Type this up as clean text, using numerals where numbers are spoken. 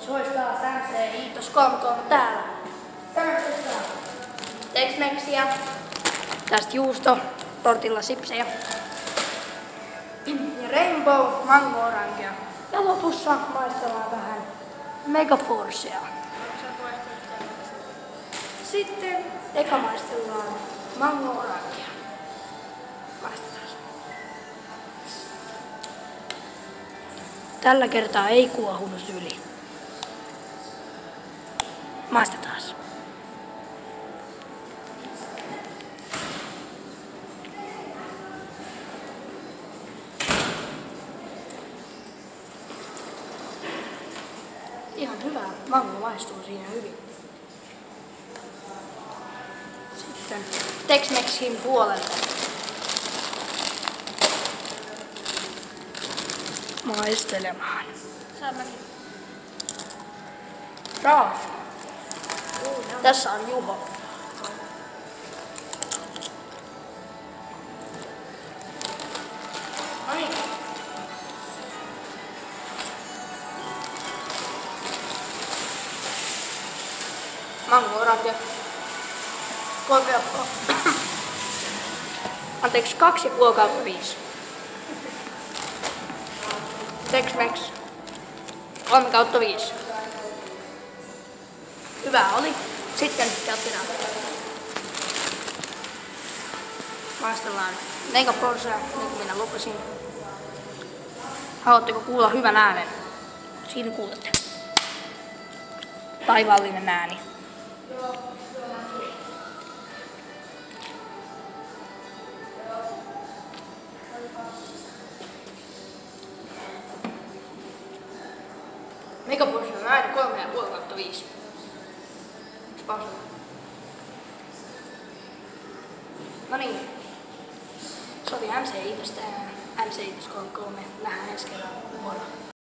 Se olisi taas MC Iitos 33 täällä. Tänään testaa Tex-Mexiä. Tästä juusto, tortilla sipsejä. Ja Rainbow Mango Orangea. Ja lopussa maistellaan vähän Mega Forcea. Sitten eka maistellaan Mango Orangea. Maistetaan. Tällä kertaa ei kuohunut yli. Maistetaan. Ihan hyvä. Mango maistuu siinä hyvin. Sitten Tex-Mexin puolelle. Maistelemaan. Raas. Tässä on Juho. Noniin. Mango Orange. 2,5/5. Tex-Mex 3/5. Hyvä oli. Sitten jatketaan. Maistellaan Mega Forcea, niin kuin minä lupasin. Haluatteko kuulla hyvän äänen? Siinä kuulette. Taivaallinen ääni. Mega Force on aina 3,5/5. No niin. Se oli MC Iitos täällä. MC Iitos 33. Nähdään ensi kerralla. Moro.